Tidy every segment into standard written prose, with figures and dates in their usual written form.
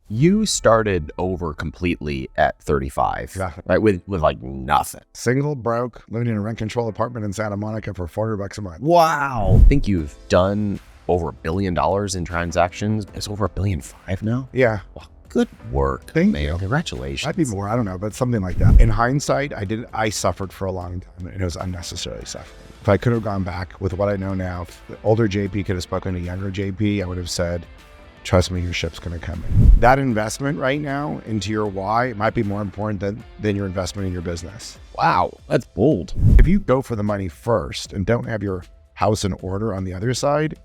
You started over completely at 35, Exactly. right? With like nothing. Single, broke, living in a rent control apartment in Santa Monica for $400 a month. Wow. I think you've done over $1 billion in transactions. It's over $1.5 billion now. Yeah. Well, good work. Thank man. you. Congratulations. Might be more, I don't know, but something like that. In hindsight, I suffered for a long time, and it was unnecessarily suffering. If I could have gone back with what I know now, if the older JP could have spoken to younger JP, I would have said, trust me, your ship's going to come in. That investment right now into your why might be more important than your investment in your business. Wow, that's bold. If you go for the money first and don't have your house in order on the other side,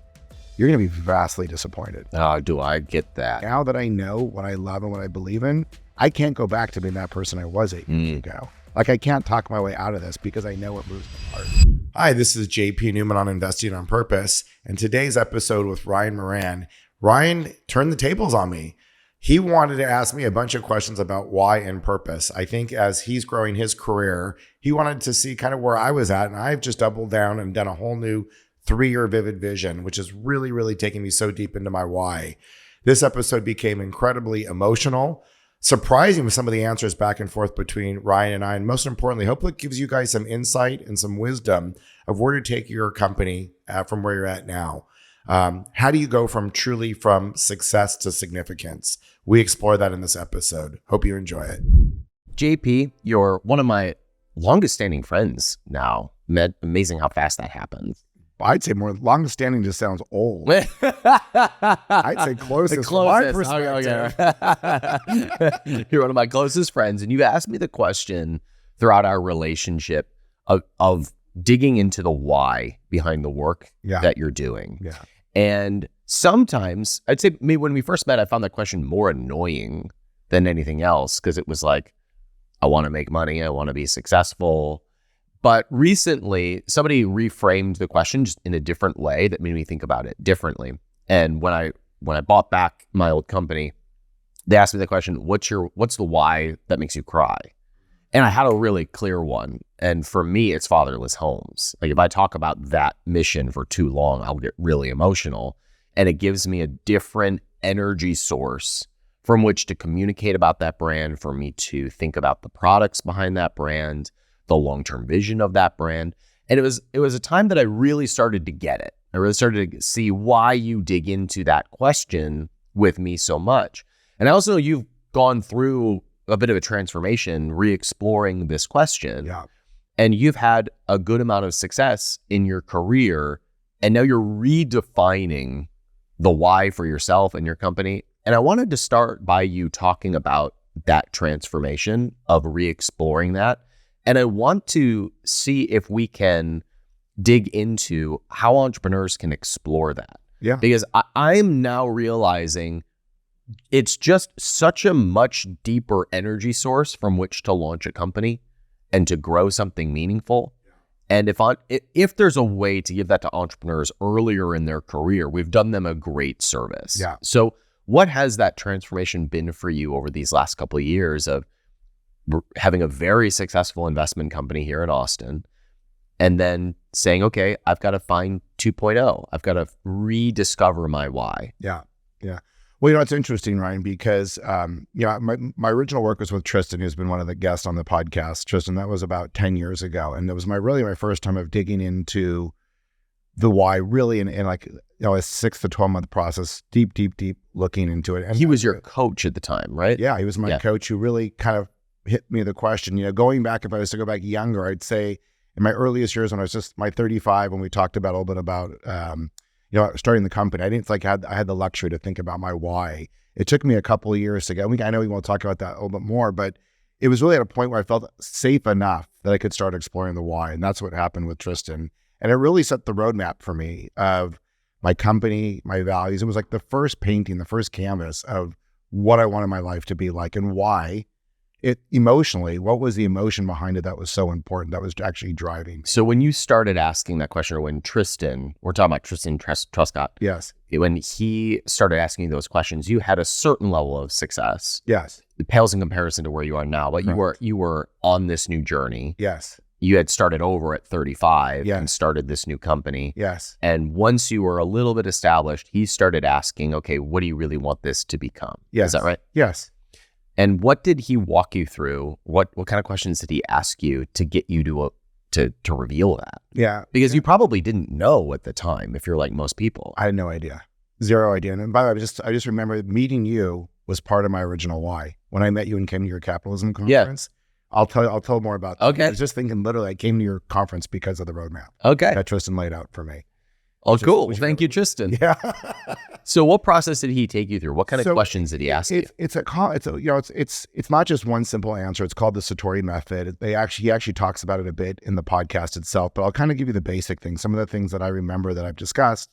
you're going to be vastly disappointed. Oh, do I get that? Now that I know what I love and what I believe in, I can't go back to being that person I was 8 years ago. Like, I can't talk my way out of this because I know it moves my heart. Hi, this is JP Newman on Investing on Purpose, and today's episode with Ryan Moran. Ryan turned the tables on me. He wanted to ask me a bunch of questions about why and purpose. I think as he's growing his career, he wanted to see kind of where I was at, and I've just doubled down and done a whole new 3-year vivid vision, which is really, really taking me so deep into my why. This episode became incredibly emotional, surprising with some of the answers back and forth between Ryan and I, and most importantly, hopefully it gives you guys some insight and some wisdom of where to take your company from where you're at now. How do you go from success to significance? We explore that in this episode. Hope you enjoy it. JP, you're one of my longest standing friends now. Amazing how fast that happens. I'd say more longest standing just sounds old. I'd say closest. From my perspective. Okay. You're one of my closest friends, and you've asked me the question throughout our relationship of digging into the why behind the work that you're doing. Yeah. And sometimes, I'd say maybe when we first met, I found that question more annoying than anything else because it was like, I want to make money, I want to be successful. But recently, somebody reframed the question just in a different way that made me think about it differently. And when I bought back my old company, they asked me the question, what's the why that makes you cry? And I had a really clear one. And for me, it's fatherless homes. Like if I talk about that mission for too long, I'll get really emotional. And it gives me a different energy source from which to communicate about that brand, for me to think about the products behind that brand, the long-term vision of that brand. And it was a time that I really started to get it. I really started to see why you dig into that question with me so much. And I also know you've gone through a bit of a transformation, re-exploring this question. Yeah. And you've had a good amount of success in your career. And now you're redefining the why for yourself and your company. And I wanted to start by you talking about that transformation of re-exploring that. And I want to see if we can dig into how entrepreneurs can explore that. Yeah. Because I'm now realizing it's just such a much deeper energy source from which to launch a company and to grow something meaningful. And if there's a way to give that to entrepreneurs earlier in their career, we've done them a great service. Yeah. So what has that transformation been for you over these last couple of years of having a very successful investment company here in Austin and then saying, okay, I've got to find 2.0. I've got to rediscover my why. Yeah. Yeah. Well, it's interesting, Ryan, because, my original work was with Tristan, who's been one of the guests on the podcast. Tristan, that was about 10 years ago. And it was really my first time of digging into the why, really in like, a 6 to 12 month process, deep looking into it. And he was your coach at the time, right? Yeah. He was my coach who really kind of hit me the question, going back, if I was to go back younger, I'd say in my earliest years when I was just my 35, when we talked about a little bit about, starting the company, I didn't I had the luxury to think about my why. It took me a couple of years to get, I know we won't talk about that a little bit more, but it was really at a point where I felt safe enough that I could start exploring the why. And that's what happened with Tristan. And it really set the roadmap for me of my company, my values. It was like the first painting, the first canvas of what I wanted my life to be like and why. It emotionally, what was the emotion behind it that was so important, that was actually driving? So when you started asking that question, or when Tristan, we're talking about Tristan Truscott. Yes. When he started asking you those questions, you had a certain level of success. Yes. It pales in comparison to where you are now, but Right. you were on this new journey. Yes. you had started over at 35 Yes. and started this new company. Yes. And once you were a little bit established, he started asking, okay, what do you really want this to become? Yes. Is that right? Yes. And what did he walk you through? What kind of questions did he ask you to get you to reveal that? Yeah. Because you probably didn't know at the time, if you're like most people. I had no idea. Zero idea. And by the way, I just remember meeting you was part of my original why. When I met you and came to your capitalism conference, I'll tell more about that. Okay. I was just thinking literally I came to your conference because of the roadmap Okay. that Tristan laid out for me. Oh, cool. which is Thank you, Tristan. Yeah. So what process did he take you through? What kind of questions did he ask you? It's not just one simple answer. It's called the Satori method. He actually talks about it a bit in the podcast itself, but I'll kind of give you the basic things. Some of the things that I remember that I've discussed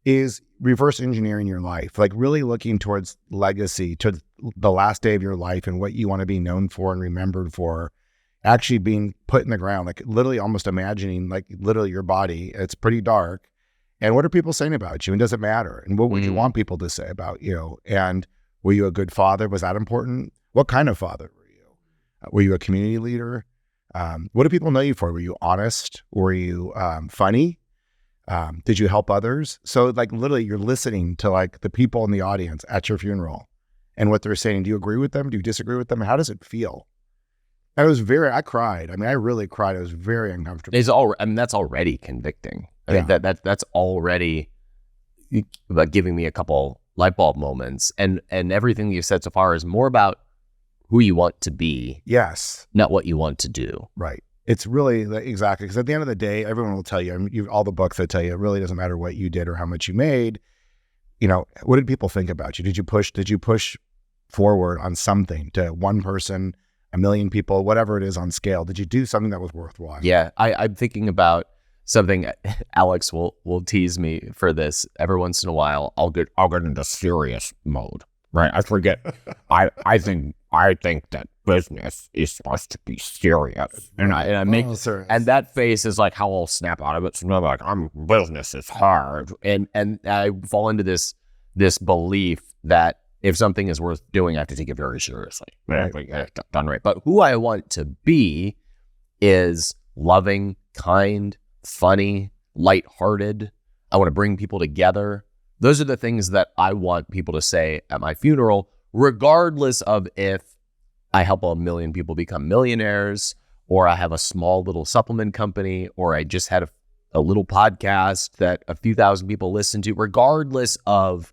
is reverse engineering your life, like really looking towards legacy, to the last day of your life and what you want to be known for and remembered for, actually being put in the ground, like literally almost imagining like literally your body. It's pretty dark. And what are people saying about you? And does it matter? And what would you want people to say about you? And were you a good father? Was that important? What kind of father were you? Were you a community leader? What do people know you for? Were you honest? Were you funny? Did you help others? So like literally you're listening to like the people in the audience at your funeral and what they're saying. Do you agree with them? Do you disagree with them? How does it feel? I cried. I mean, I really cried. It was very uncomfortable. That's already convicting. I mean, that's already about giving me a couple light bulb moments. And everything you've said so far is more about who you want to be. Yes. Not what you want to do. Right. It's really exactly, because at the end of the day, everyone will tell you, all the books that tell you, it really doesn't matter what you did or how much you made. You know, what did people think about you? Did you push forward on something to one person, a million people, whatever it is on scale? Did you do something that was worthwhile? Yeah. I'm thinking about something. Alex will tease me for this every once in a while. I'll get into serious mode, right? I forget. I think that business is supposed to be serious, and I make and that face is like how I'll snap out of it. So I'm like, business is hard, and I fall into this belief that if something is worth doing, I have to take it very seriously. Right. Done right. But who I want to be is loving, kind, funny, lighthearted. I want to bring people together. Those are the things that I want people to say at my funeral, regardless of if I help 1 million people become millionaires, or I have a small little supplement company, or I just had a little podcast that a few thousand people listen to. Regardless of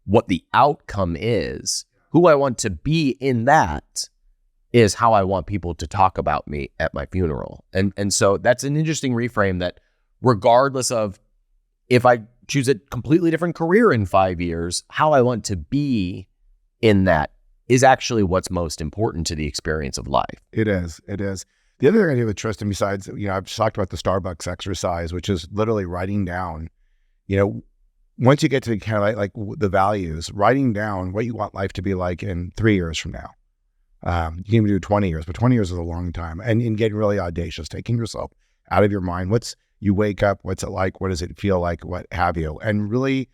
what the outcome is, who I want to be in that is how I want people to talk about me at my funeral. And so that's an interesting reframe, that regardless of if I choose a completely different career in 5 years, how I want to be in that is actually what's most important to the experience of life. It is. The other thing I do with Tristan, besides, I've talked about the Starbucks exercise, which is literally writing down, once you get to kind of like the values, writing down what you want life to be like in 3 years from now. You can even do 20 years, but 20 years is a long time. And getting really audacious, taking yourself out of your mind. You wake up, what's it like? What does it feel like? What have you? And really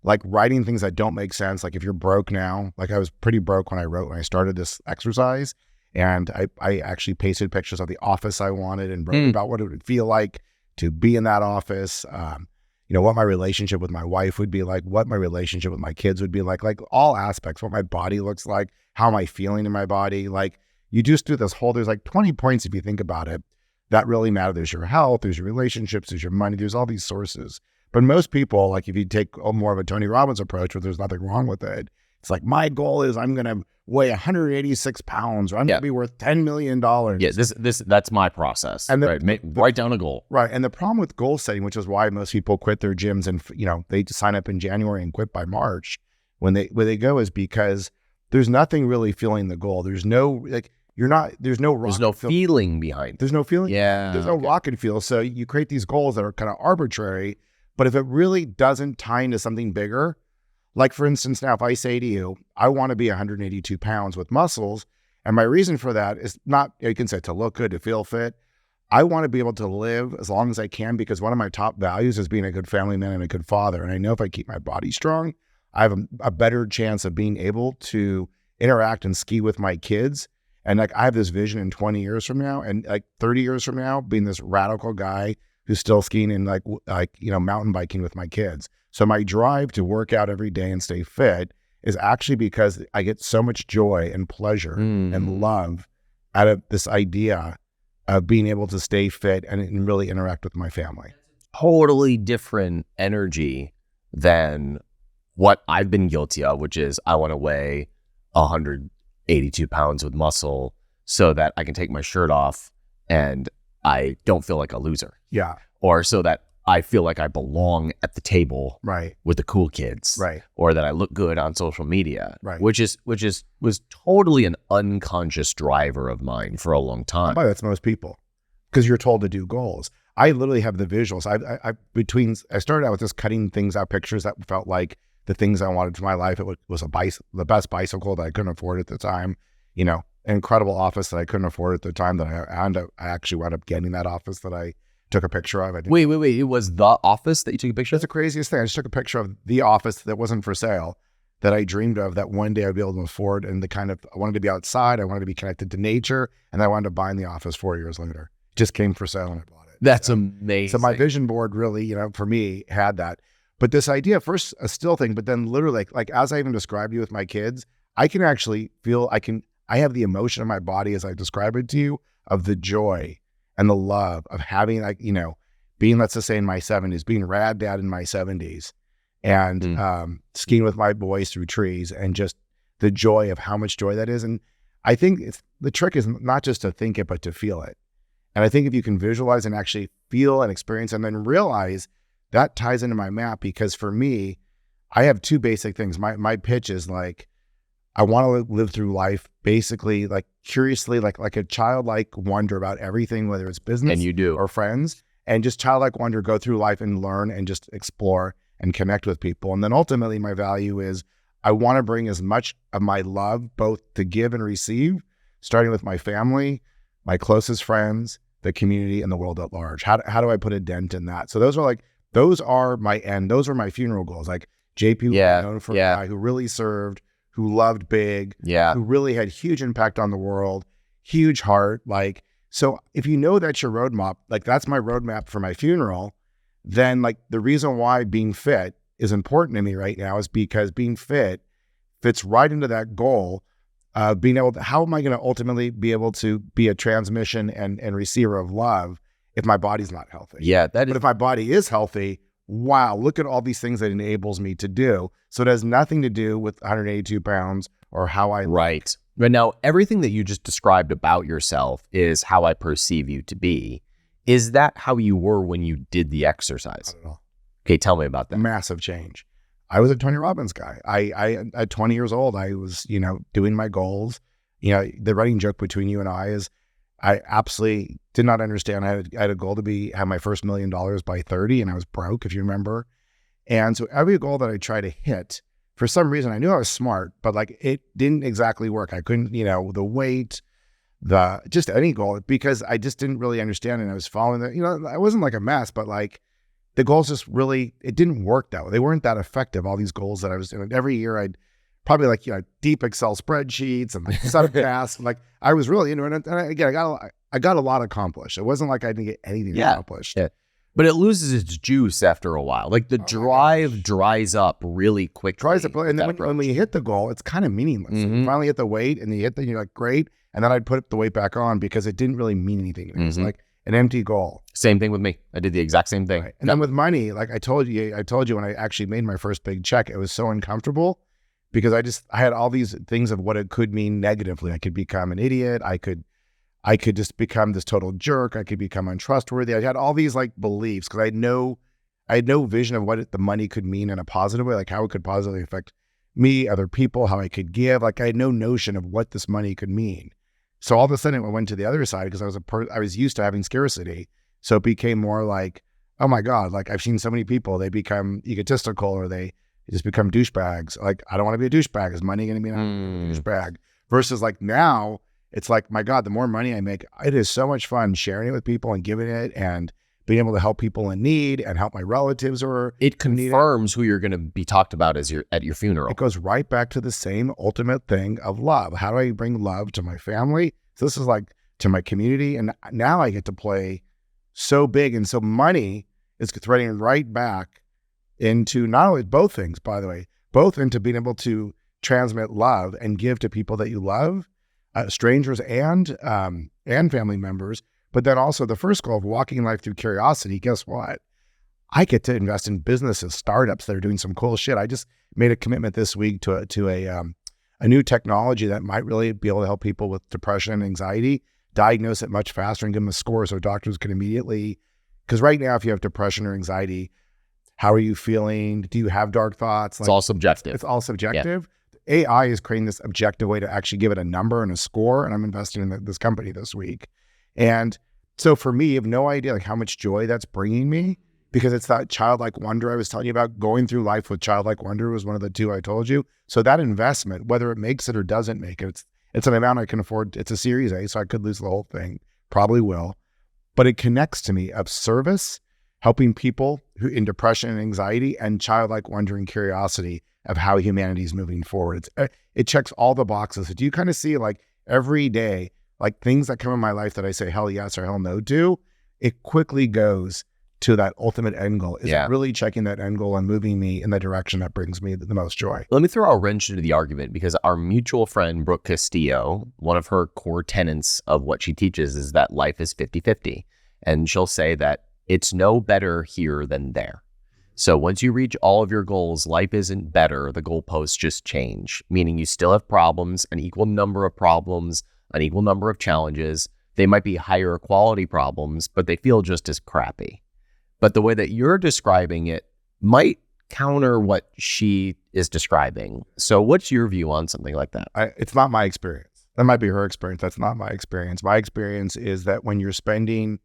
like writing things that don't make sense. Like if you're broke now, like I was pretty broke when I started this exercise, and I actually pasted pictures of the office I wanted and wrote about what it would feel like to be in that office. What my relationship with my wife would be like, what my relationship with my kids would be like all aspects, what my body looks like, how am I feeling in my body? Like you just do this whole, there's like 20 points if you think about it that really matter. There's your health, there's your relationships, there's your money, there's all these sources. But most people, like if you take more of a Tony Robbins approach, where there's nothing wrong with it, it's like, my goal is I'm going to weigh 186 pounds, or I'm going to be worth $10 million. Yeah, that's my process. And write down a goal. Right. And the problem with goal setting, which is why most people quit their gyms and, they sign up in January and quit by March when they go, is because there's nothing really feeling the goal. There's no, there's no feeling behind it. There's no feeling. Yeah. There's no rocket feel. So you create these goals that are kind of arbitrary, but if it really doesn't tie into something bigger, like for instance, now if I say to you, I want to be 182 pounds with muscles, and my reason for that is not, you can say to look good, to feel fit. I want to be able to live as long as I can, because one of my top values is being a good family man and a good father. And I know if I keep my body strong, I have a better chance of being able to interact and ski with my kids And like, I have this vision in 20 years from now and like 30 years from now, being this radical guy who's still skiing and mountain biking with my kids. So my drive to work out every day and stay fit is actually because I get so much joy and pleasure and love out of this idea of being able to stay fit and really interact with my family. Totally different energy than what I've been guilty of, which is I want to weigh 182 pounds with muscle so that I can take my shirt off and I don't feel like a loser. Yeah. Or so that I feel like I belong at the table with the cool kids. Right. Or that I look good on social media. Right. Which was totally an unconscious driver of mine for a long time. That's most people, because you're told to do goals. I literally have the visuals. I started out with just cutting things out, pictures that felt like the things I wanted for my life. It was the best bicycle that I couldn't afford at the time, an incredible office that I couldn't afford at the time that I actually wound up getting that office that I took a picture of. Wait. It was the office that you took a picture of? That's the craziest thing. I just took a picture of the office that wasn't for sale, that I dreamed of, that one day I'd be able to afford. And I wanted to be outside. I wanted to be connected to nature. And I wound up buying the office 4 years later. It just came for sale and I bought it. That's amazing. So my vision board really, for me had that. But this idea, first a still thing, but then literally like as I even described you with my kids, I can actually feel, I have the emotion in my body as I describe it to you of the joy and the love of having being, let's just say in my 70s, being rad dad in my 70s and skiing with my boys through trees and just the joy of how much joy that is. And I think the trick is not just to think it, but to feel it. And I think if you can visualize and actually feel and experience and then realize that ties into my map, because for me, I have two basic things. My pitch is like, I want to live through life basically like curiously, like a childlike wonder about everything, whether it's business and you do. Or friends, and just childlike wonder, go through life and learn and just explore and connect with people. And then ultimately my value is I want to bring as much of my love, both to give and receive, starting with my family, my closest friends, the community, and the world at large. How do I put a dent in that? So those are my end. Those are my funeral goals. Like JP was known for a guy who really served, who loved big, who really had huge impact on the world, huge heart. Like, so if you know that's your roadmap, like that's my roadmap for my funeral, then like the reason why being fit is important to me right now is because being fit fits right into that goal of being able to, how am I going to ultimately be able to be a transmission and receiver of love if my body's not healthy? Yeah. But if my body is healthy, wow, look at all these things that it enables me to do. So it has nothing to do with 182 pounds or how I look. Right. But now everything that you just described about yourself is how I perceive you to be. Is that how you were when you did the exercise? Not at all. Okay, tell me about that. Massive change. I was a Tony Robbins guy. I at 20 years old, I was, doing my goals. The running joke between you and I is I absolutely did not understand. I had a goal to have my first $1 million by 30, and I was broke, if you remember. And so every goal that I try to hit, for some reason, I knew I was smart, but like it didn't exactly work. I couldn't, the weight, just any goal, because I just didn't really understand. And I was following I wasn't like a mess, but like the goals just really, it didn't work that way. They weren't that effective. All these goals that I was doing every year, I'd probably like, deep Excel spreadsheets and like subtasks. Like I was really into it. And again, I got a lot accomplished. It wasn't like I didn't get anything accomplished. Yeah. But it loses its juice after a while. Like the drive dries up really quickly. And then when you hit the goal, it's kind of meaningless. Mm-hmm. You finally hit the weight and you hit you're like, great. And then I'd put the weight back on because it didn't really mean anything to me. It was like an empty goal. Same thing with me. I did the exact same thing. Right. And then with money, like I told you when I actually made my first big check, it was so uncomfortable because I had all these things of what it could mean negatively. I could become an idiot. I could just become this total jerk. I could become untrustworthy. I had all these like beliefs because I had no vision of what the money could mean in a positive way, like how it could positively affect me, other people, how I could give. Like I had no notion of what this money could mean. So all of a sudden I went to the other side because I was used to having scarcity. So it became more like, oh my God, like I've seen so many people, they become egotistical or they just become douchebags. Like, I don't want to be a douchebag. Is money going to be a douchebag? Versus like now, it's like, my God, the more money I make, it is so much fun sharing it with people and giving it and being able to help people in need and help my relatives or it confirms who you're going to be talked about as at your funeral. It goes right back to the same ultimate thing of love. How do I bring love to my family? So this is like to my community. And now I get to play so big. And so money is threading right back into not only both things, by the way, both into being able to transmit love and give to people that you love, strangers and family members. But then also the first goal of walking life through curiosity, guess what? I get to invest in businesses, startups that are doing some cool shit. I just made a commitment this week to a new technology that might really be able to help people with depression and anxiety, diagnose it much faster and give them a score so doctors can immediately, because right now, if you have depression or anxiety, how are you feeling? Do you have dark thoughts? It's all subjective. It's all subjective. Yeah. AI is creating this objective way to actually give it a number and a score. And I'm investing in this company this week. And so for me, I have no idea like how much joy that's bringing me, because it's that childlike wonder I was telling you about. Going through life with childlike wonder was one of the two I told you. So that investment, whether it makes it or doesn't make it, it's an amount I can afford. It's a Series A, so I could lose the whole thing. Probably will. But it connects to me of service, helping people who in depression and anxiety, and childlike wonder and curiosity of how humanity is moving forward. It checks all the boxes. Do you kind of see like every day, like things that come in my life that I say hell yes or hell no to, it quickly goes to that ultimate end goal. Is it really checking that end goal and moving me in the direction that brings me the most joy? Let me throw a wrench into the argument, because our mutual friend, Brooke Castillo, one of her core tenets of what she teaches is that life is 50-50. And she'll say that it's no better here than there. So once you reach all of your goals, life isn't better. The goalposts just change, meaning you still have problems, an equal number of problems, an equal number of challenges. They might be higher quality problems, but they feel just as crappy. But the way that you're describing it might counter what she is describing. So what's your view on something like that? It's not my experience. That might be her experience. That's not my experience. My experience is that when you're spending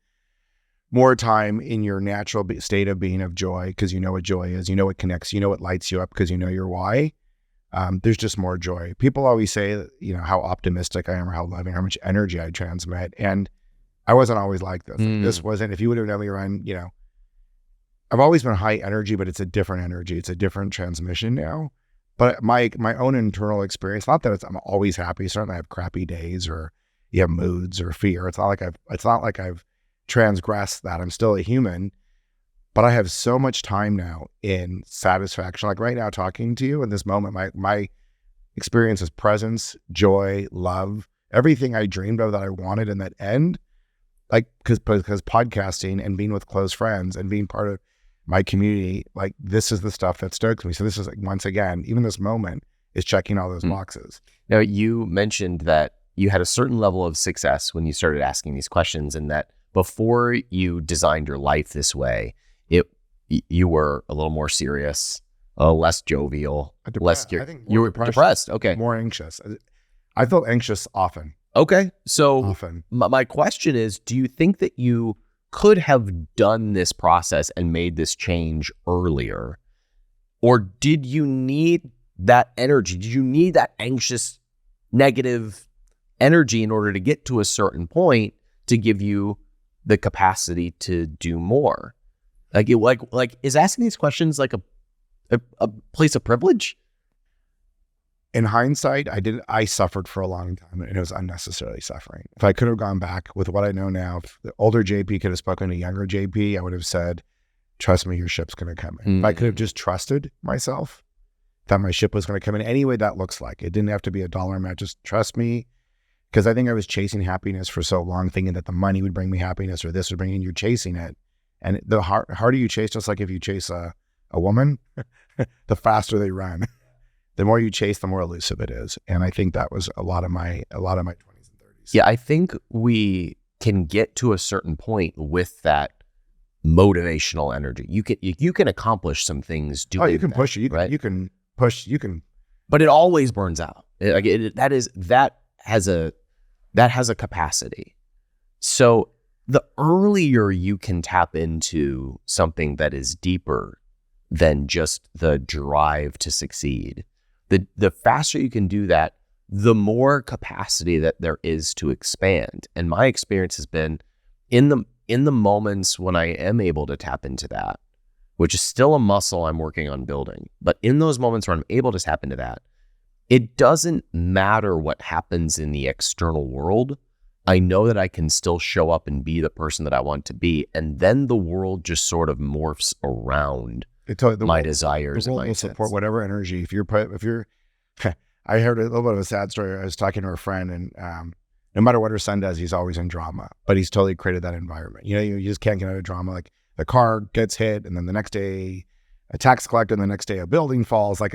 more time in your natural state of being of joy, because you know what joy is, you know what connects, you know what lights you up because you know your why, there's just more joy. People always say, you know, how optimistic I am or how loving, how much energy I transmit. And I wasn't always like this. This wasn't, if you would have known me around, you know, I've always been high energy, but it's a different energy. It's a different transmission now. But my own internal experience, not that I'm always happy. Certainly I have crappy days or you have moods or fear. It's not like I've transgressed that. I'm still a human, but I have so much time now in satisfaction. Like right now talking to you in this moment, my experience is presence, joy, love, everything I dreamed of that I wanted in that end. Like, because podcasting and being with close friends and being part of my community, like this is the stuff that stokes me. So this is like, once again, even this moment is checking all those boxes. Now, you mentioned that you had a certain level of success when you started asking these questions, and that before you designed your life this way, you were a little more serious, less jovial, you were depressed. Okay. More anxious. I felt anxious often. Okay. So often. My question is, do you think that you could have done this process and made this change earlier? Or did you need that energy? Did you need that anxious, negative energy in order to get to a certain point to give you the capacity to do more? Like is asking these questions like a place of privilege? In hindsight, I suffered for a long time, and it was unnecessarily suffering. If I could have gone back with what I know now, if the older JP could have spoken to younger JP, I would have said, trust me, your ship's going to come in. If I could have just trusted myself that my ship was going to come in any way that looks like. It didn't have to be a dollar amount, just trust me. Because I think I was chasing happiness for so long, thinking that the money would bring me happiness or this would bring in, you're chasing it. And the harder you chase, just like if you chase a woman, the faster they run. The more you chase, the more elusive it is. And I think that was a lot of my 20s and 30s. Yeah, I think we can get to a certain point with that motivational energy. You can accomplish some things doing. Oh, you can that, push it. right? You can push. You can. But it always burns out. That has a capacity. So the earlier you can tap into something that is deeper than just the drive to succeed, the faster you can do that, the more capacity that there is to expand. And my experience has been in in the moments when I am able to tap into that, which is still a muscle I'm working on building, but in those moments where I'm able to tap into that, it doesn't matter what happens in the external world. I know that I can still show up and be the person that I want to be. And then the world just sort of morphs around my desires. The world will support whatever energy. I heard a little bit of a sad story. I was talking to a friend, and no matter what her son does, he's always in drama, but he's totally created that environment. You just can't get out of drama. Like the car gets hit, and then the next day a tax collector, and the next day a building falls, like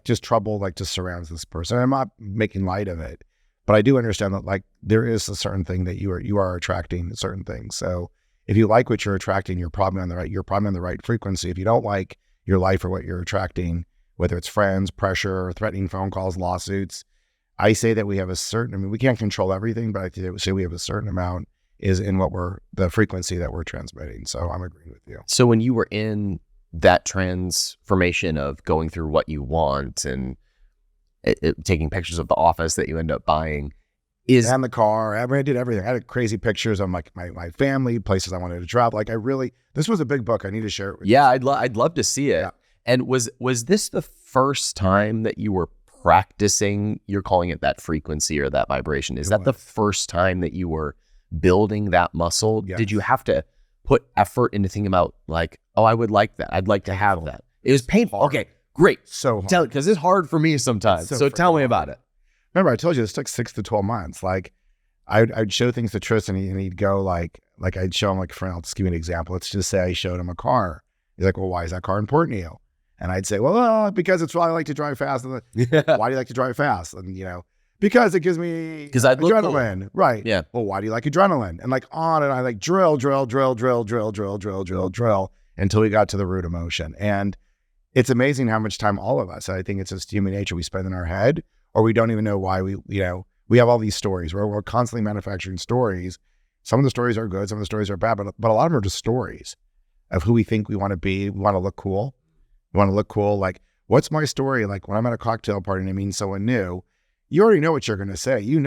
just trouble, like just surrounds this person. I'm not making light of it, but I do understand that like there is a certain thing that you are attracting certain things. So if you like what you're attracting, you're probably on the right frequency. If you don't like your life or what you're attracting, whether it's friends, pressure, threatening phone calls, lawsuits, I say that we have we can't control everything, but I say we have a certain amount is in the frequency that we're transmitting. So I'm agreeing with you. So when you were in that transformation of going through what you want and taking pictures of the office that you end up buying, and the car. I did everything. I had crazy pictures of my family, places I wanted to travel. Like this was a big book. I need to share it with you. Yeah, I'd love to see it. Yeah. And was this the first time that you were practicing, you're calling it that frequency or that vibration? Is that the first time that you were building that muscle? Yes. Did you have to put effort into thinking about like, oh, I would like that. I'd like to have that. It was painful. Hard. Okay, great. So hard. Because it's hard for me sometimes. So tell me about it. Remember, I told you this took 6 to 12 months. Like I'd show things to Tristan and he'd go like I'd show him, like, friend, I'll just give you an example. Let's just say I showed him a car. He's like, well, why is that car important to you? And I'd say, well, because it's why I like to drive fast. And why do you like to drive fast? And, because it gives me adrenaline. Cool. Right. Yeah. Well, why do you like adrenaline? And like on and I like drill until we got to the root emotion. And it's amazing how much time all of us, I think it's just human nature, we spend in our head, or we don't even know why we have all these stories where we're constantly manufacturing stories. Some of the stories are good, some of the stories are bad, but a lot of them are just stories of who we think we want to be. We want to look cool. We want to look cool. Like, what's my story? Like when I'm at a cocktail party and I meet someone new, you already know what you're going to say. You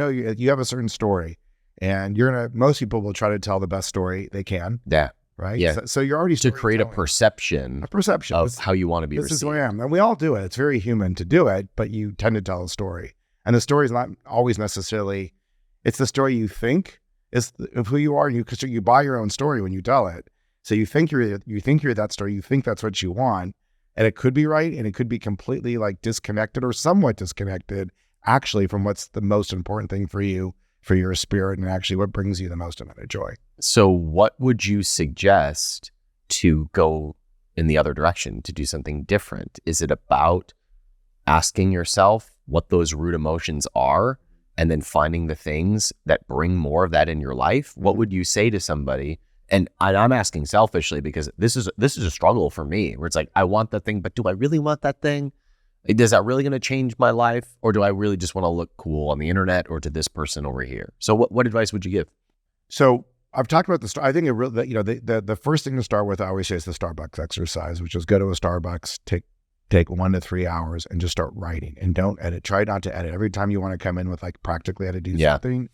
have a certain story, and most people will try to tell the best story they can. Yeah. Right. Yeah. So you're already to create a perception of how you want to be received. This is who I am. And we all do it. It's very human to do it, but you tend to tell a story. And the story is not always necessarily, it's the story you think is of who you are. Because you buy your own story when you tell it. So you think you're that story. You think that's what you want. And it could be right. And it could be completely like disconnected or somewhat disconnected actually from what's the most important thing for you, for your spirit, and actually what brings you the most amount of joy. So what would you suggest to go in the other direction, to do something different? Is it about asking yourself what those root emotions are and then finding the things that bring more of that in your life? What would you say to somebody? And I'm asking selfishly because this is a struggle for me where it's like, I want that thing, but do I really want that thing? Is that really going to change my life? Or do I really just want to look cool on the internet or to this person over here? So what advice would you give? So I've talked about I think the first thing to start with, I always say, is the Starbucks exercise, which is go to a Starbucks, take 1 to 3 hours and just start writing and don't edit. Try not to edit. Every time you want to come in with like practically how to do something.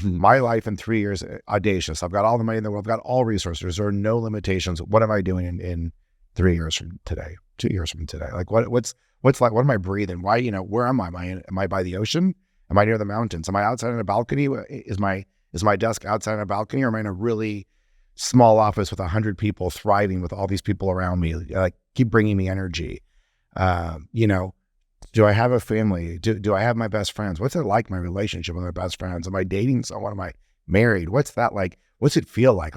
My life in 3 years, audacious. I've got all the money in the world. I've got all resources. There are no limitations. What am I doing in 3 years from today, 2 years from today? Like what's like, what am I breathing? Why, where am I? Am I by the ocean? Am I near the mountains? Am I outside on a balcony? Is my desk outside on a balcony, or am I in a really small office with 100 people thriving with all these people around me? Like, keep bringing me energy. Do I have a family? Do I have my best friends? What's it like, my relationship with my best friends? Am I dating someone? Am I married? What's that like? What's it feel like?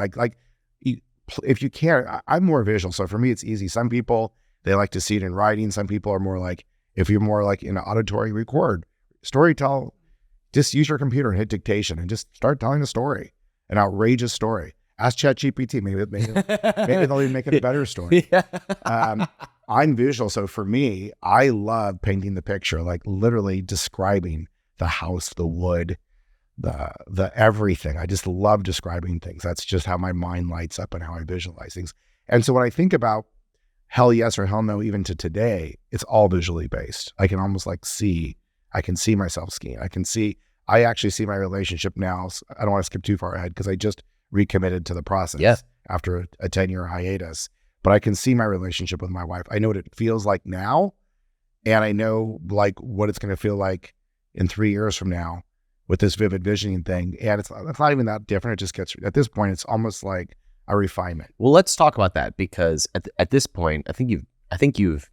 If you can't, I'm more visual. So for me, it's easy. Some people, they like to see it in writing. Some people are more like, if you're more like in an auditory, record, storytell, just use your computer and hit dictation and just start telling a story, an outrageous story. Ask ChatGPT, maybe they'll even make it a better story. Yeah. I'm visual. So for me, I love painting the picture, like literally describing the house, the wood, the everything. I just love describing things. That's just how my mind lights up and how I visualize things. And so when I think about hell yes or hell no, even to today, it's all visually based. I can almost I can see myself skiing. I actually see my relationship now. I don't want to skip too far ahead because I just recommitted to the process Yeah. after a 10-year hiatus. But I can see my relationship with my wife. I know what it feels like now, and I know like what it's going to feel like in 3 years from now with this vivid visioning thing. And it's not even that different. It just gets, at this point, it's almost like a refinement. Well, let's talk about that, because at this point, I think you've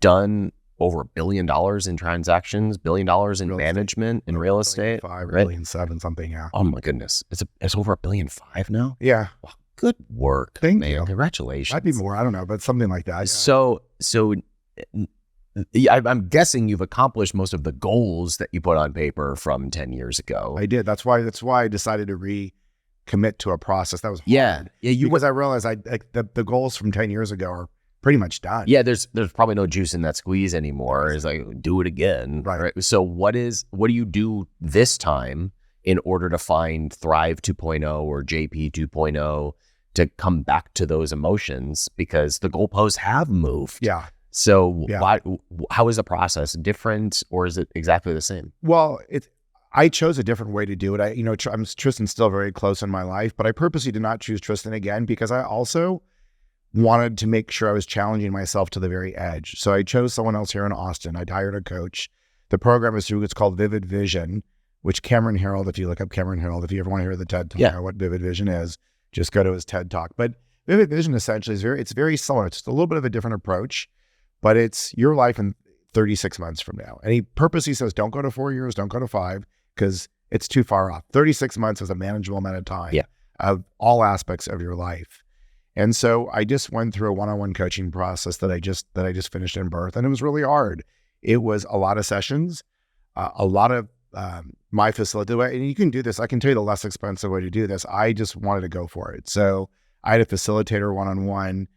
done over $1 billion in transactions, $1 billion in management in real estate, $1.5 right? $1.7 billion, something. Yeah. Oh my goodness, it's over $1.5 billion now. Yeah. Wow, good work, Thank man. you. Congratulations. Might be more. I don't know, but something like that. So I'm guessing you've accomplished most of the goals that you put on paper from 10 years ago. I did. That's why I decided to recommit to a process. That was hard. Yeah. Because I realized the goals from 10 years ago are pretty much done. Yeah, there's probably no juice in that squeeze anymore. It's like, do it again. Right. So what do you do this time in order to find Thrive 2.0 or JP 2.0 to come back to those emotions? Because the goalposts have moved. Yeah. So how is the process different, or is it exactly the same? Well, I chose a different way to do it. Tristan's still very close in my life, but I purposely did not choose Tristan again because I also wanted to make sure I was challenging myself to the very edge. So I chose someone else here in Austin. I hired a coach. The program is through, it's called Vivid Vision, which Cameron Herold, if you look up Cameron Herold, if you ever want to hear the TED Talk, know what Vivid Vision is, just go to his TED Talk. But Vivid Vision essentially it's very similar. It's just a little bit of a different approach, but it's your life in 36 months from now. And he purposely says, don't go to 4 years, don't go to 5, because it's too far off. 36 months is a manageable amount of time of all aspects of your life. And so I just went through a one-on-one coaching process that I just finished in birth, and it was really hard. It was a lot of sessions, a lot of my facility. And you can do this. I can tell you the less expensive way to do this. I just wanted to go for it. So I had a facilitator one-on-one.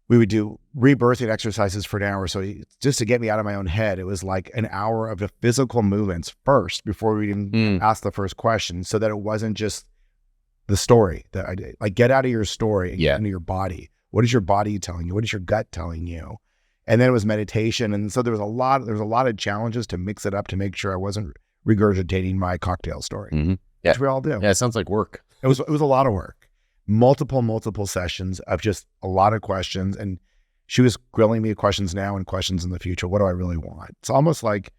We would do rebirthing exercises for an hour. So just to get me out of my own head, it was like an hour of the physical movements first before we even asked the first question, so that it wasn't just the story that I did. Like, get out of your story and get into your body. What is your body telling you? What is your gut telling you? And then it was meditation. And so there was a lot of challenges to mix it up to make sure I wasn't regurgitating my cocktail story, which we all do. Yeah, it sounds like work. It was a lot of work. Multiple sessions of just a lot of questions. And she was grilling me questions now and questions in the future. What do I really want? It's almost like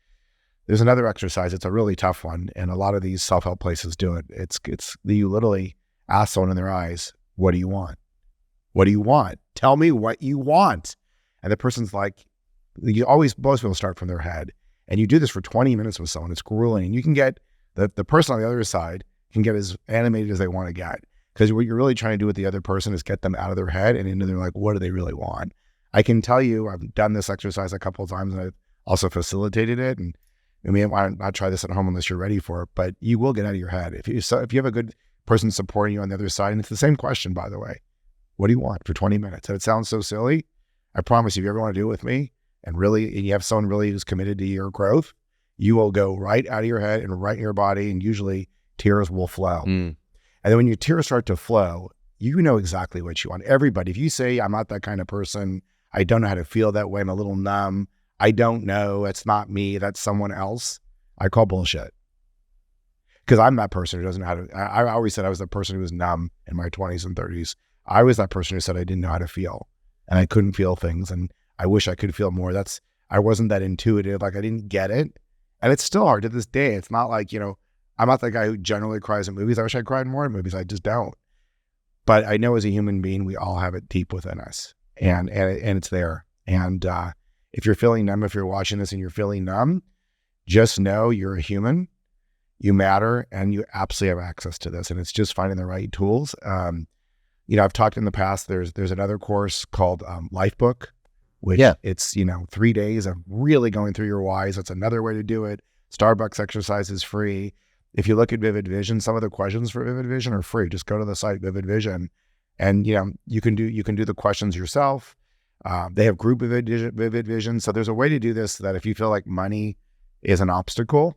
there's another exercise. It's a really tough one. And a lot of these self-help places do it. It's you literally ask someone in their eyes, what do you want? What do you want? Tell me what you want. And the person's like, most people start from their head. And you do this for 20 minutes with someone. It's grueling. And you can get, the person on the other side can get as animated as they want to get. Because what you're really trying to do with the other person is get them out of their head and into their, like, what do they really want? I can tell you, I've done this exercise a couple of times, and I've also facilitated it. And I mean, why not try this at home unless you're ready for it? But you will get out of your head. If you have a good person supporting you on the other side, and it's the same question, by the way, what do you want for 20 minutes? And it sounds so silly. I promise you, if you ever want to do it with me, and you have someone really who's committed to your growth, you will go right out of your head and right in your body, and usually tears will flow. And then when your tears start to flow, you know exactly what you want. Everybody, if you say, I'm not that kind of person, I don't know how to feel that way, I'm a little numb, I don't know, it's not me, that's someone else, I call bullshit. Because I'm that person who doesn't know how to, I always said I was the person who was numb in my 20s and 30s. I was that person who said I didn't know how to feel, and I couldn't feel things, and I wish I could feel more. I wasn't that intuitive, like I didn't get it. And it's still hard to this day. It's not like, I'm not the guy who generally cries at movies. I wish I cried more in movies. I just don't. But I know as a human being, we all have it deep within us, and it's there. And if you're feeling numb, if you're watching this and you're feeling numb, just know you're a human, you matter, and you absolutely have access to this. And it's just finding the right tools. I've talked in the past, there's another course called Lifebook, which it's, 3 days of really going through your whys. That's another way to do it. Starbucks exercise is free. If you look at Vivid Vision, some of the questions for Vivid Vision are free. Just go to the site Vivid Vision, and you can do the questions yourself. They have group Vivid Vision. So there's a way to do this that if you feel like money is an obstacle,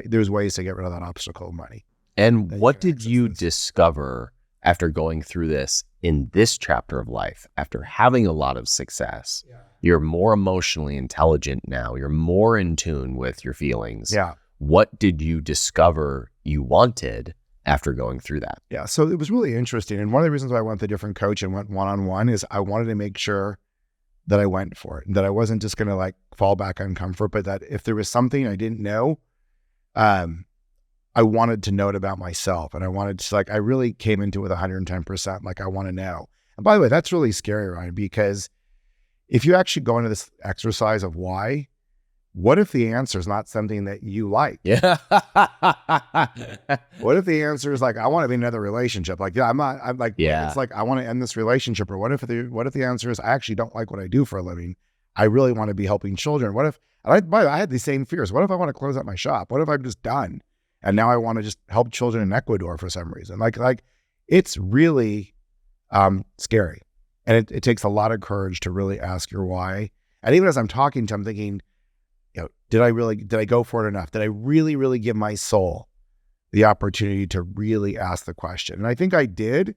there's ways to get rid of that obstacle of money. And what did you discover after going through this in this chapter of life, after having a lot of success? You're more emotionally intelligent now. You're more in tune with your feelings. What did you discover you wanted after going through that. Yeah. So it was really interesting. And one of the reasons why I went with a different coach and went one-on-one is I wanted to make sure that I went for it, and that I wasn't just going to like fall back on comfort, but that if there was something I didn't know, I wanted to know it about myself. And I wanted to, like, I really came into it with 110%. Like, I want to know. And by the way, that's really scary, Ryan, because if you actually go into this exercise of why, what if the answer is not something that you like? Yeah. What if the answer is like, I want to be in another relationship? Like, yeah, it's like, I want to end this relationship. Or what if the answer is, I actually don't like what I do for a living. I really want to be helping children. What if, by the way, I had the same fears. What if I want to close up my shop? What if I'm just done? And now I want to just help children in Ecuador for some reason. Like it's really scary. And it takes a lot of courage to really ask your why. And even as I'm talking to them, I'm thinking, did I go for it enough? Did I really, really give my soul the opportunity to really ask the question? And I think I did,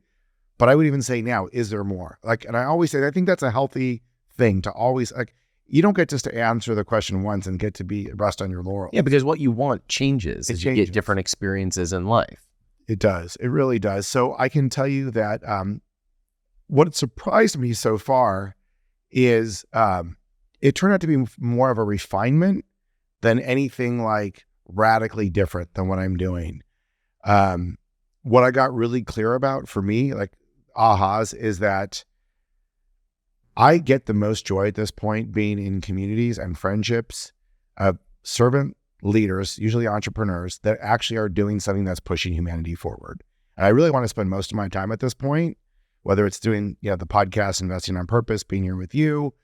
but I would even say now, is there more? Like, and I always say, I think that's a healthy thing to always, like, you don't get just to answer the question once and get to rest on your laurels. Yeah, because what you want changes as you get different experiences in life. It does. It really does. So I can tell you that what surprised me so far is it turned out to be more of a refinement than anything like radically different than what I'm doing. What I got really clear about for me, like ahas, is that I get the most joy at this point being in communities and friendships of servant leaders, usually entrepreneurs, that actually are doing something that's pushing humanity forward. And I really want to spend most of my time at this point, whether it's doing the podcast, Investing on Purpose, being here with you.